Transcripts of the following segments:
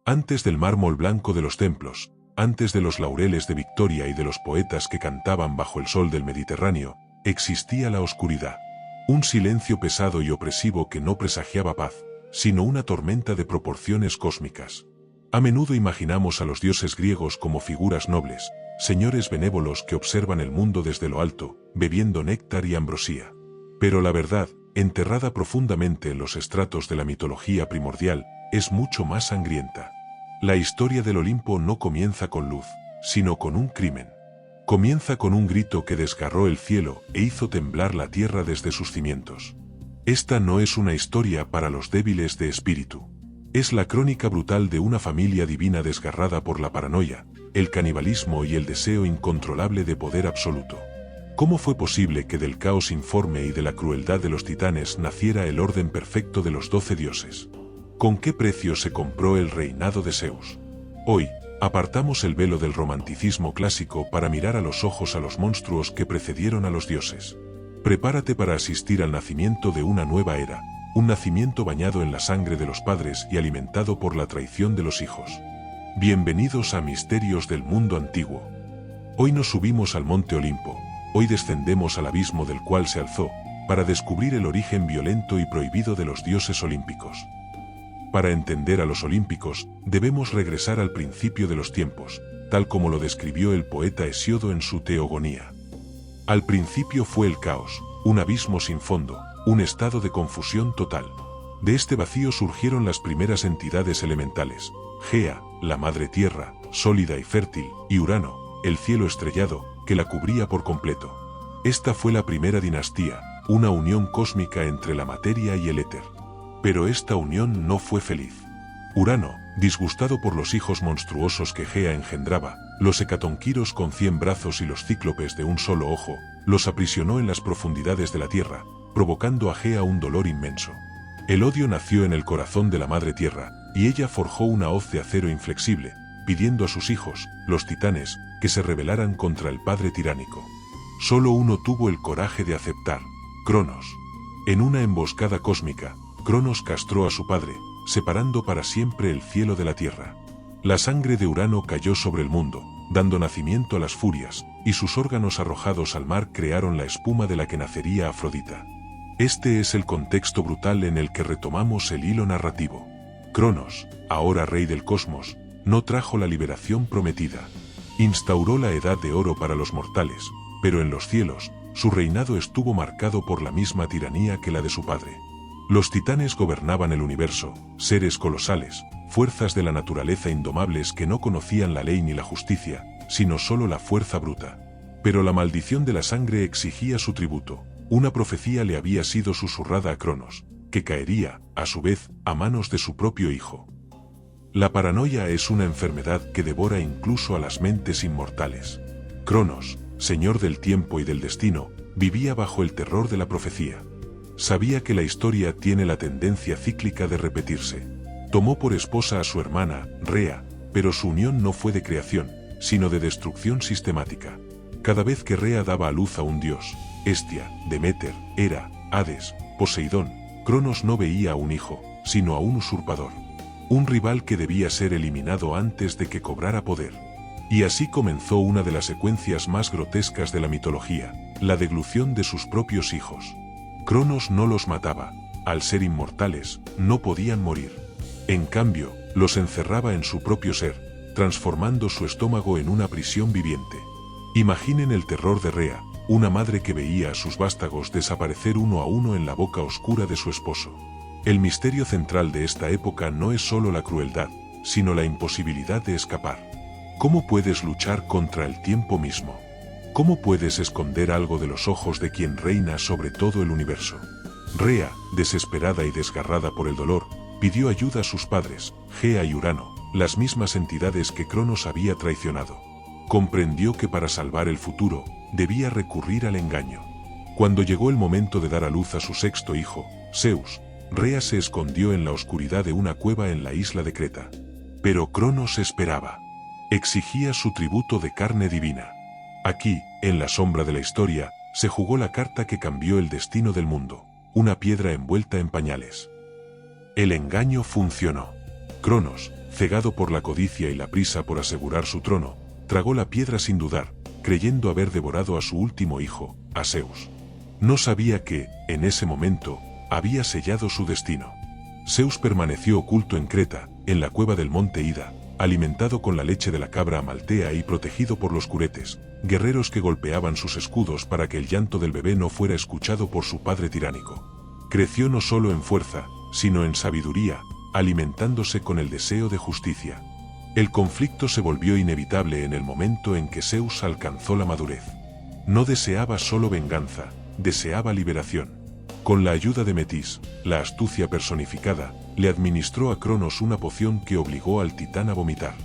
Antes del mármol blanco de los templos, antes de los laureles de victoria y de los poetas que cantaban bajo el sol del Mediterráneo, existía la oscuridad. Un silencio pesado y opresivo que no presagiaba paz, sino una tormenta de proporciones cósmicas. A menudo imaginamos a los dioses griegos como figuras nobles, señores benévolos que observan el mundo desde lo alto, bebiendo néctar y ambrosía. Pero la verdad, enterrada profundamente en los estratos de la mitología primordial, es mucho más sangrienta. La historia del Olimpo no comienza con luz, sino con un crimen. Comienza con un grito que desgarró el cielo e hizo temblar la tierra desde sus cimientos. Esta no es una historia para los débiles de espíritu. Es la crónica brutal de una familia divina desgarrada por la paranoia, el canibalismo y el deseo incontrolable de poder absoluto. ¿Cómo fue posible que del caos informe y de la crueldad de los titanes naciera el orden perfecto de los 12 dioses? ¿Con qué precio se compró el reinado de Zeus? Hoy, apartamos el velo del romanticismo clásico para mirar a los ojos a los monstruos que precedieron a los dioses. Prepárate para asistir al nacimiento de una nueva era, un nacimiento bañado en la sangre de los padres y alimentado por la traición de los hijos. Bienvenidos a Misterios del Mundo Antiguo. Hoy nos subimos al Monte Olimpo, hoy descendemos al abismo del cual se alzó, para descubrir el origen violento y prohibido de los dioses olímpicos. Para entender a los olímpicos, debemos regresar al principio de los tiempos, tal como lo describió el poeta Hesíodo en su Teogonía. Al principio fue el caos, un abismo sin fondo, un estado de confusión total. De este vacío surgieron las primeras entidades elementales: Gea, la madre tierra, sólida y fértil, y Urano, el cielo estrellado, que la cubría por completo. Esta fue la primera dinastía, una unión cósmica entre la materia y el éter. Pero esta unión no fue feliz. Urano, disgustado por los hijos monstruosos que Gea engendraba, los hecatonquiros con 100 brazos y los cíclopes de un solo ojo, los aprisionó en las profundidades de la tierra, provocando a Gea un dolor inmenso. El odio nació en el corazón de la madre tierra, y ella forjó una hoz de acero inflexible, pidiendo a sus hijos, los titanes, que se rebelaran contra el padre tiránico. Solo uno tuvo el coraje de aceptar: Cronos. En una emboscada cósmica, Cronos castró a su padre, separando para siempre el cielo de la tierra. La sangre de Urano cayó sobre el mundo, dando nacimiento a las furias, y sus órganos arrojados al mar crearon la espuma de la que nacería Afrodita. Este es el contexto brutal en el que retomamos el hilo narrativo. Cronos, ahora rey del cosmos, no trajo la liberación prometida. Instauró la edad de oro para los mortales, pero en los cielos, su reinado estuvo marcado por la misma tiranía que la de su padre. Los titanes gobernaban el universo, seres colosales, fuerzas de la naturaleza indomables que no conocían la ley ni la justicia, sino solo la fuerza bruta. Pero la maldición de la sangre exigía su tributo. Una profecía le había sido susurrada a Cronos, que caería, a su vez, a manos de su propio hijo. La paranoia es una enfermedad que devora incluso a las mentes inmortales. Cronos, señor del tiempo y del destino, vivía bajo el terror de la profecía. Sabía que la historia tiene la tendencia cíclica de repetirse. Tomó por esposa a su hermana, Rea, pero su unión no fue de creación, sino de destrucción sistemática. Cada vez que Rea daba a luz a un dios, Hestia, Deméter, Hera, Hades, Poseidón, Cronos no veía a un hijo, sino a un usurpador. Un rival que debía ser eliminado antes de que cobrara poder. Y así comenzó una de las secuencias más grotescas de la mitología, la deglución de sus propios hijos. Cronos no los mataba, al ser inmortales, no podían morir. En cambio, los encerraba en su propio ser, transformando su estómago en una prisión viviente. Imaginen el terror de Rea, una madre que veía a sus vástagos desaparecer uno a uno en la boca oscura de su esposo. El misterio central de esta época no es solo la crueldad, sino la imposibilidad de escapar. ¿Cómo puedes luchar contra el tiempo mismo? ¿Cómo puedes esconder algo de los ojos de quien reina sobre todo el universo? Rea, desesperada y desgarrada por el dolor, pidió ayuda a sus padres, Gea y Urano, las mismas entidades que Cronos había traicionado. Comprendió que para salvar el futuro, debía recurrir al engaño. Cuando llegó el momento de dar a luz a su sexto hijo, Zeus, Rea se escondió en la oscuridad de una cueva en la isla de Creta. Pero Cronos esperaba. Exigía su tributo de carne divina. Aquí, en la sombra de la historia, se jugó la carta que cambió el destino del mundo, una piedra envuelta en pañales. El engaño funcionó. Cronos, cegado por la codicia y la prisa por asegurar su trono, tragó la piedra sin dudar, creyendo haber devorado a su último hijo, a Zeus. No sabía que, en ese momento, había sellado su destino. Zeus permaneció oculto en Creta, en la cueva del monte Ida, alimentado con la leche de la cabra amaltea y protegido por los curetes, guerreros que golpeaban sus escudos para que el llanto del bebé no fuera escuchado por su padre tiránico. Creció no solo en fuerza, sino en sabiduría, alimentándose con el deseo de justicia. El conflicto se volvió inevitable en el momento en que Zeus alcanzó la madurez. No deseaba solo venganza, deseaba liberación. Con la ayuda de Metis, la astucia personificada, le administró a Cronos una poción que obligó al titán a vomitar.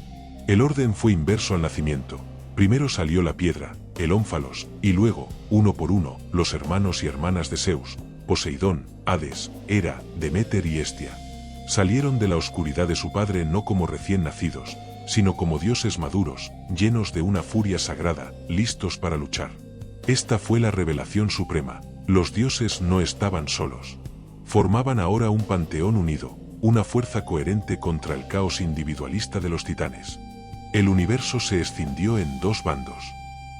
El orden fue inverso al nacimiento. Primero salió la piedra, el ónfalos, y luego, uno por uno, los hermanos y hermanas de Zeus, Poseidón, Hades, Hera, Deméter y Hestia. Salieron de la oscuridad de su padre no como recién nacidos, sino como dioses maduros, llenos de una furia sagrada, listos para luchar. Esta fue la revelación suprema. Los dioses no estaban solos. Formaban ahora un panteón unido, una fuerza coherente contra el caos individualista de los titanes. El universo se escindió en dos bandos.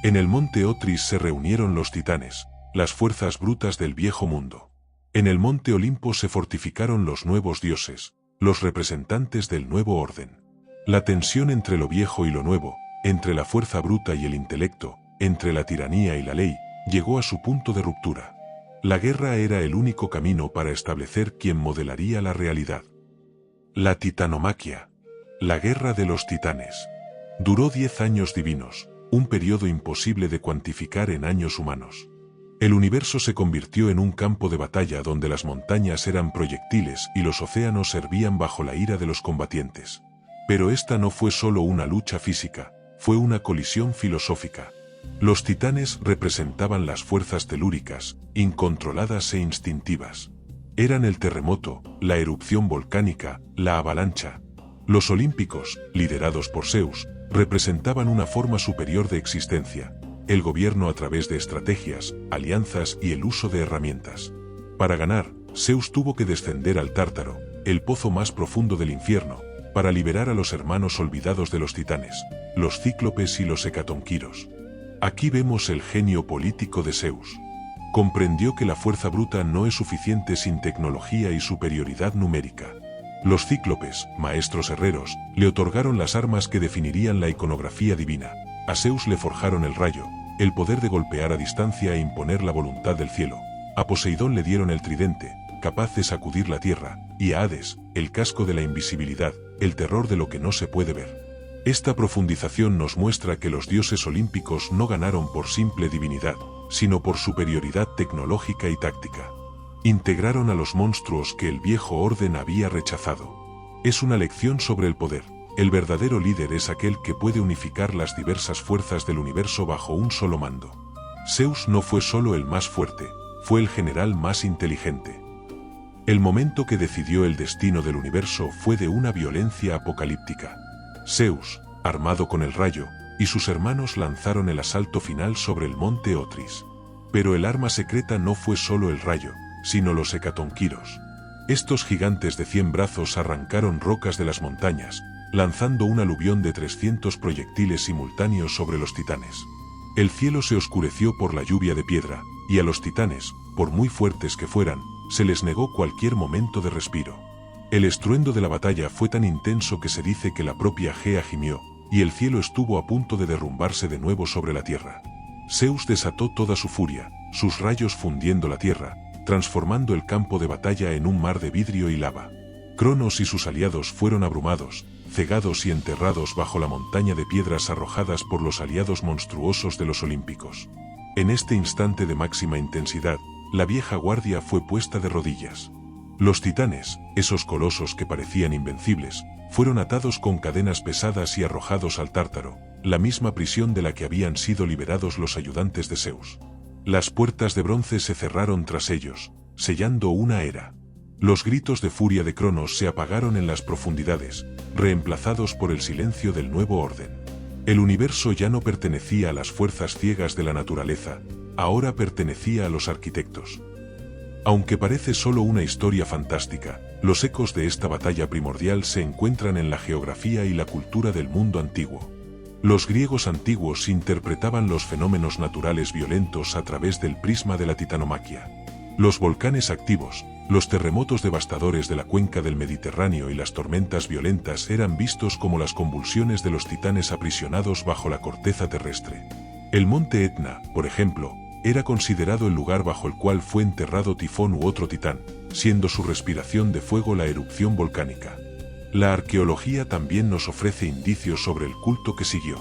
En el monte Otris se reunieron los titanes, las fuerzas brutas del viejo mundo. En el monte Olimpo se fortificaron los nuevos dioses, los representantes del nuevo orden. La tensión entre lo viejo y lo nuevo, entre la fuerza bruta y el intelecto, entre la tiranía y la ley, llegó a su punto de ruptura. La guerra era el único camino para establecer quién modelaría la realidad. La titanomaquia. La guerra de los titanes. Duró 10 años divinos, un periodo imposible de cuantificar en años humanos. El universo se convirtió en un campo de batalla donde las montañas eran proyectiles y los océanos servían bajo la ira de los combatientes. Pero esta no fue solo una lucha física, fue una colisión filosófica. Los titanes representaban las fuerzas telúricas, incontroladas e instintivas. Eran el terremoto, la erupción volcánica, la avalancha. Los olímpicos, liderados por Zeus, representaban una forma superior de existencia, el gobierno a través de estrategias, alianzas y el uso de herramientas. Para ganar, Zeus tuvo que descender al Tártaro, el pozo más profundo del infierno, para liberar a los hermanos olvidados de los titanes, los cíclopes y los hecatonquiros. Aquí vemos el genio político de Zeus. Comprendió que la fuerza bruta no es suficiente sin tecnología y superioridad numérica. Los cíclopes, maestros herreros, le otorgaron las armas que definirían la iconografía divina. A Zeus le forjaron el rayo, el poder de golpear a distancia e imponer la voluntad del cielo. A Poseidón le dieron el tridente, capaz de sacudir la tierra, y a Hades, el casco de la invisibilidad, el terror de lo que no se puede ver. Esta profundización nos muestra que los dioses olímpicos no ganaron por simple divinidad, sino por superioridad tecnológica y táctica. Integraron a los monstruos que el viejo orden había rechazado. Es una lección sobre el poder. El verdadero líder es aquel que puede unificar las diversas fuerzas del universo bajo un solo mando. Zeus no fue solo el más fuerte, fue el general más inteligente. El momento que decidió el destino del universo fue de una violencia apocalíptica. Zeus, armado con el rayo, y sus hermanos lanzaron el asalto final sobre el monte Otris. Pero el arma secreta no fue solo el rayo, sino los hecatonquiros. Estos gigantes de 100 brazos arrancaron rocas de las montañas, lanzando un aluvión de 300 proyectiles simultáneos sobre los titanes. El cielo se oscureció por la lluvia de piedra, y a los titanes, por muy fuertes que fueran, se les negó cualquier momento de respiro. El estruendo de la batalla fue tan intenso que se dice que la propia Gea gimió, y el cielo estuvo a punto de derrumbarse de nuevo sobre la tierra. Zeus desató toda su furia, sus rayos fundiendo la tierra, transformando el campo de batalla en un mar de vidrio y lava. Cronos y sus aliados fueron abrumados, cegados y enterrados bajo la montaña de piedras arrojadas por los aliados monstruosos de los olímpicos. En este instante de máxima intensidad, la vieja guardia fue puesta de rodillas. Los titanes, esos colosos que parecían invencibles, fueron atados con cadenas pesadas y arrojados al Tártaro, la misma prisión de la que habían sido liberados los ayudantes de Zeus. Las puertas de bronce se cerraron tras ellos, sellando una era. Los gritos de furia de Cronos se apagaron en las profundidades, reemplazados por el silencio del nuevo orden. El universo ya no pertenecía a las fuerzas ciegas de la naturaleza, ahora pertenecía a los arquitectos. Aunque parece solo una historia fantástica, los ecos de esta batalla primordial se encuentran en la geografía y la cultura del mundo antiguo. Los griegos antiguos interpretaban los fenómenos naturales violentos a través del prisma de la titanomaquia. Los volcanes activos, los terremotos devastadores de la cuenca del Mediterráneo y las tormentas violentas eran vistos como las convulsiones de los titanes aprisionados bajo la corteza terrestre. El monte Etna, por ejemplo, era considerado el lugar bajo el cual fue enterrado Tifón u otro titán, siendo su respiración de fuego la erupción volcánica. La arqueología también nos ofrece indicios sobre el culto que siguió.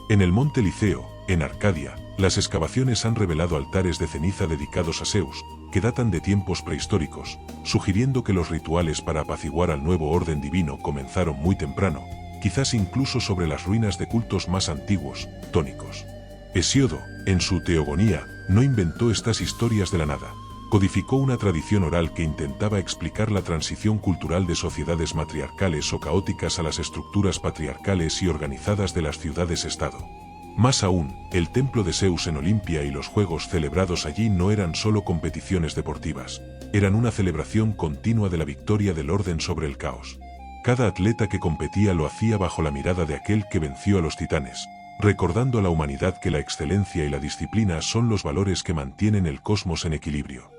En el monte Liceo, en Arcadia, las excavaciones han revelado altares de ceniza dedicados a Zeus, que datan de tiempos prehistóricos, sugiriendo que los rituales para apaciguar al nuevo orden divino comenzaron muy temprano, quizás incluso sobre las ruinas de cultos más antiguos, tónicos. Hesíodo, en su Teogonía, no inventó estas historias de la nada. Codificó una tradición oral que intentaba explicar la transición cultural de sociedades matriarcales o caóticas a las estructuras patriarcales y organizadas de las ciudades-estado. Más aún, el templo de Zeus en Olimpia y los juegos celebrados allí no eran solo competiciones deportivas, eran una celebración continua de la victoria del orden sobre el caos. Cada atleta que competía lo hacía bajo la mirada de aquel que venció a los titanes, recordando a la humanidad que la excelencia y la disciplina son los valores que mantienen el cosmos en equilibrio.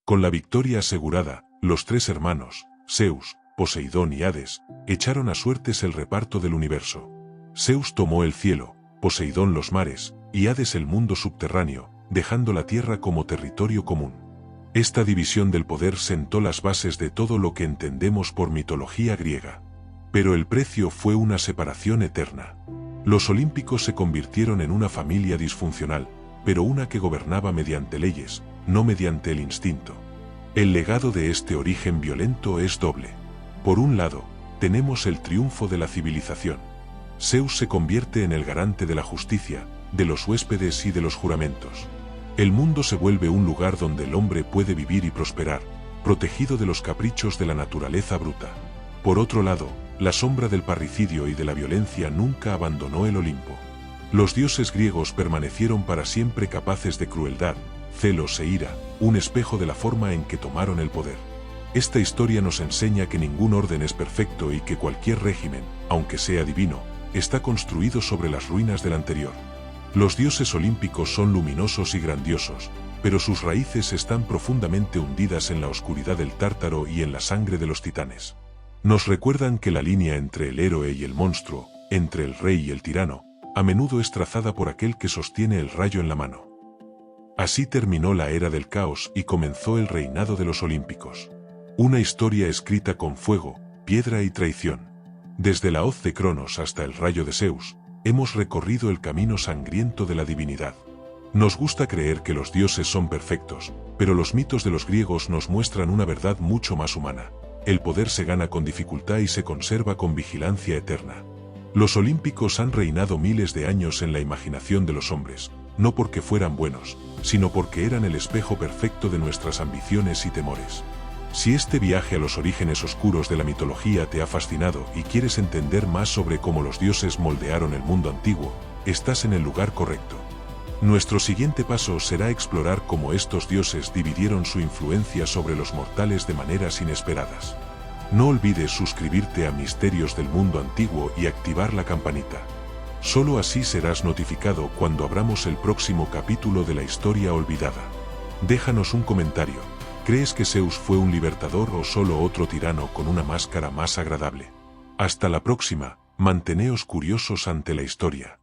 Con la victoria asegurada, los tres hermanos, Zeus, Poseidón y Hades, echaron a suertes el reparto del universo. Zeus tomó el cielo, Poseidón los mares, y Hades el mundo subterráneo, dejando la tierra como territorio común. Esta división del poder sentó las bases de todo lo que entendemos por mitología griega. Pero el precio fue una separación eterna. Los olímpicos se convirtieron en una familia disfuncional, pero una que gobernaba mediante leyes, no mediante el instinto. El legado de este origen violento es doble. Por un lado, tenemos el triunfo de la civilización. Zeus se convierte en el garante de la justicia, de los huéspedes y de los juramentos. El mundo se vuelve un lugar donde el hombre puede vivir y prosperar, protegido de los caprichos de la naturaleza bruta. Por otro lado, la sombra del parricidio y de la violencia nunca abandonó el Olimpo. Los dioses griegos permanecieron para siempre capaces de crueldad, celos e ira, un espejo de la forma en que tomaron el poder. Esta historia nos enseña que ningún orden es perfecto y que cualquier régimen, aunque sea divino, está construido sobre las ruinas del anterior. Los dioses olímpicos son luminosos y grandiosos, pero sus raíces están profundamente hundidas en la oscuridad del Tártaro y en la sangre de los titanes. Nos recuerdan que la línea entre el héroe y el monstruo, entre el rey y el tirano, a menudo es trazada por aquel que sostiene el rayo en la mano. Así terminó la era del caos y comenzó el reinado de los olímpicos. Una historia escrita con fuego, piedra y traición. Desde la hoz de Cronos hasta el rayo de Zeus, hemos recorrido el camino sangriento de la divinidad. Nos gusta creer que los dioses son perfectos, pero los mitos de los griegos nos muestran una verdad mucho más humana. El poder se gana con dificultad y se conserva con vigilancia eterna. Los olímpicos han reinado miles de años en la imaginación de los hombres, no porque fueran buenos, sino porque eran el espejo perfecto de nuestras ambiciones y temores. Si este viaje a los orígenes oscuros de la mitología te ha fascinado y quieres entender más sobre cómo los dioses moldearon el mundo antiguo, estás en el lugar correcto. Nuestro siguiente paso será explorar cómo estos dioses dividieron su influencia sobre los mortales de maneras inesperadas. No olvides suscribirte a Misterios del Mundo Antiguo y activar la campanita. Solo así serás notificado cuando abramos el próximo capítulo de la historia olvidada. Déjanos un comentario. ¿Crees que Zeus fue un libertador o solo otro tirano con una máscara más agradable? Hasta la próxima, manteneos curiosos ante la historia.